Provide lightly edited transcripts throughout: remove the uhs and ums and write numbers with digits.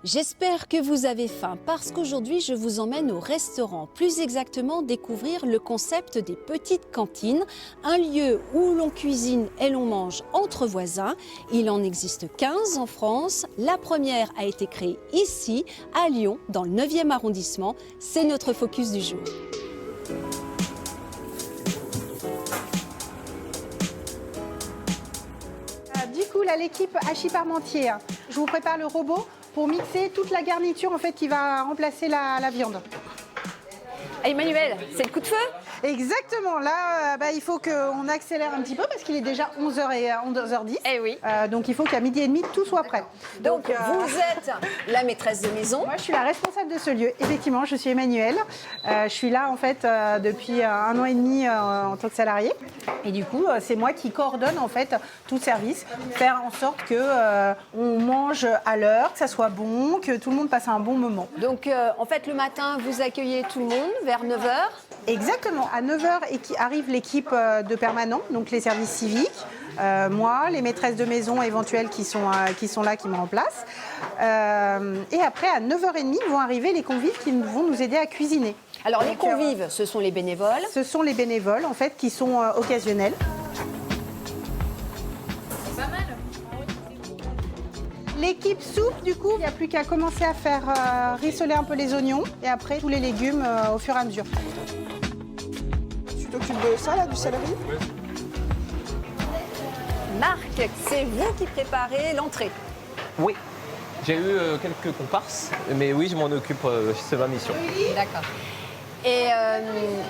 J'espère que vous avez faim parce qu'aujourd'hui je vous emmène au restaurant, plus exactement découvrir le concept des petites cantines, un lieu où l'on cuisine et l'on mange entre voisins. Il en existe 15 en France. La première a été créée ici, à Lyon, dans le 9e arrondissement. C'est notre focus du jour. Du coup, là, l'équipe Hachis Parmentier, je vous prépare le robot pour mixer toute la garniture en fait, qui va remplacer la viande. Emmanuel, c'est le coup de feu? Exactement, là il faut qu'on accélère un petit peu parce qu'il est déjà 11h10. Eh oui. Donc il faut qu'à midi et demi tout soit prêt. Donc vous êtes la maîtresse de maison. Moi je suis la responsable de ce lieu, effectivement je suis Emmanuel. Je suis là en fait depuis 1 an et demi en tant que salarié. Et du coup c'est moi qui coordonne en fait tout le service, faire en sorte que on mange à l'heure, que ça soit bon, que tout le monde passe un bon moment. Donc en fait le matin vous accueillez tout le monde vers 9h. Exactement, à 9h arrive l'équipe de permanents, donc les services civiques, moi, les maîtresses de maison éventuelles qui sont là, qui me remplacent. Et après, à 9h30, vont arriver les convives qui vont nous aider à cuisiner. Alors les convives, ce sont les bénévoles. Ce sont les bénévoles, en fait, qui sont occasionnels. C'est pas mal. L'équipe soupe, du coup, il n'y a plus qu'à commencer à faire rissoler un peu les oignons et après tous les légumes au fur et à mesure. Tu t'occupes de ça, là, du céleri? Marc, c'est vous qui préparez l'entrée. Oui, j'ai eu quelques comparses, mais oui, je m'en occupe, c'est ma mission. D'accord. Et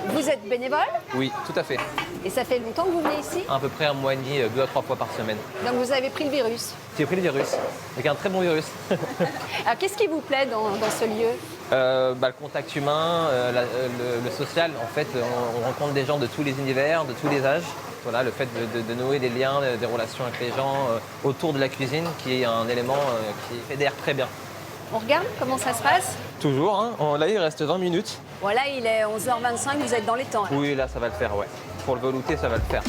vous êtes bénévole? Oui, tout à fait. Et ça fait longtemps que vous venez ici? À peu près 1 mois et demi, 2 à 3 fois par semaine. Donc vous avez pris le virus. J'ai pris le virus, avec un très bon virus. Alors qu'est-ce qui vous plaît dans ce lieu? Le contact humain, le social, en fait, on rencontre des gens de tous les univers, de tous les âges. Voilà, le fait de nouer des liens, des relations avec les gens autour de la cuisine, qui est un élément qui fédère très bien. On regarde comment ça se passe? Toujours, hein. Là il reste 20 minutes. Voilà, il est 11h25, vous êtes dans les temps. Là. Oui, là ça va le faire, ouais. Pour le velouter, ça va le faire.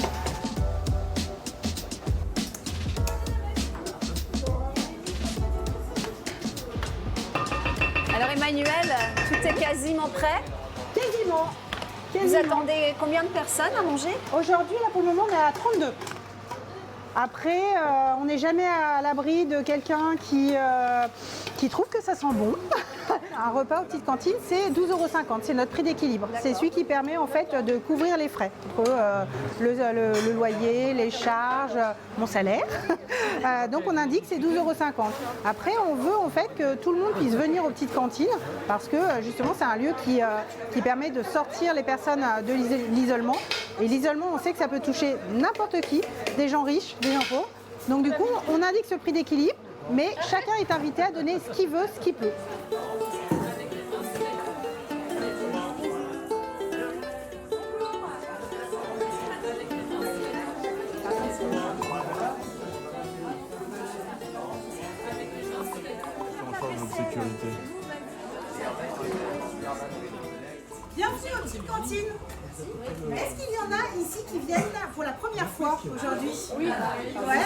Alors Emmanuel, tout est quasiment prêt. Quasiment. Vous attendez combien de personnes à manger? Aujourd'hui, là, pour le moment, on est à 32. Après, on n'est jamais à l'abri de quelqu'un qui trouve que ça sent bon. Un repas aux petites cantines, c'est 12,50 €. C'est notre prix d'équilibre. C'est celui qui permet en fait de couvrir les frais. Entre le loyer, les charges, mon salaire. Donc on indique que c'est 12,50 €. Après, on veut en fait que tout le monde puisse venir aux petites cantines parce que justement c'est un lieu qui permet de sortir les personnes de l'isolement. Et l'isolement, on sait que ça peut toucher n'importe qui, des gens riches, des gens pauvres. Donc du coup, on indique ce prix d'équilibre, mais chacun est invité à donner ce qu'il veut, ce qu'il peut. Bienvenue aux petites cantines. Est-ce qu'il y en a ici qui viennent pour la première fois aujourd'hui? Oui. Ouais.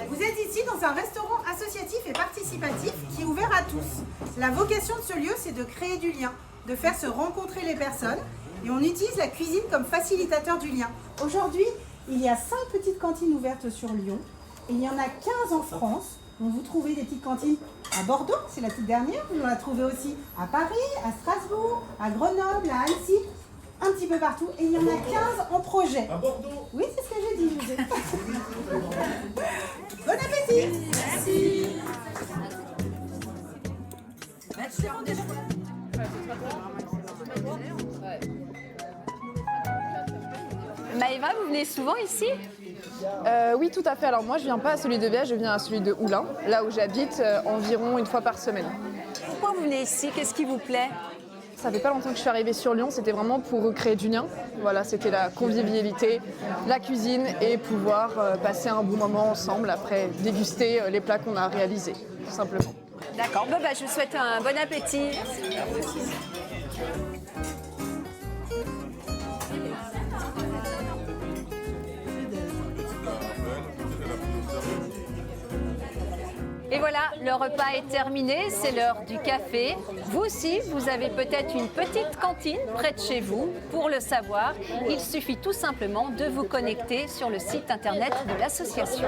Vous êtes ici dans un restaurant associatif et participatif qui est ouvert à tous. La vocation de ce lieu, c'est de créer du lien, de faire se rencontrer les personnes. Et on utilise la cuisine comme facilitateur du lien. Aujourd'hui, il y a 5 petites cantines ouvertes sur Lyon. Et il y en a 15 en France. Donc vous trouvez des petites cantines à Bordeaux, c'est la toute dernière. Vous en la trouvez aussi à Paris, à Strasbourg, à Grenoble, à Annecy, un petit peu partout. Et il y en a 15 en projet. À Bordeaux? Oui, c'est ce que j'ai dit, je vous ai. Bon appétit! Merci. Maëva, vous venez souvent ici? Oui, tout à fait. Alors moi, je viens pas à celui de Viège, je viens à celui de Oulin, là où j'habite environ 1 fois par semaine. Pourquoi vous venez ici? Qu'est-ce qui vous plaît? Ça fait pas longtemps que je suis arrivée sur Lyon, c'était vraiment pour créer du lien. Voilà, c'était la convivialité, la cuisine et pouvoir passer un bon moment ensemble après déguster les plats qu'on a réalisés, tout simplement. D'accord, je vous souhaite un bon appétit. Et voilà, le repas est terminé, c'est l'heure du café. Vous aussi, vous avez peut-être une petite cantine près de chez vous. Pour le savoir, il suffit tout simplement de vous connecter sur le site internet de l'association.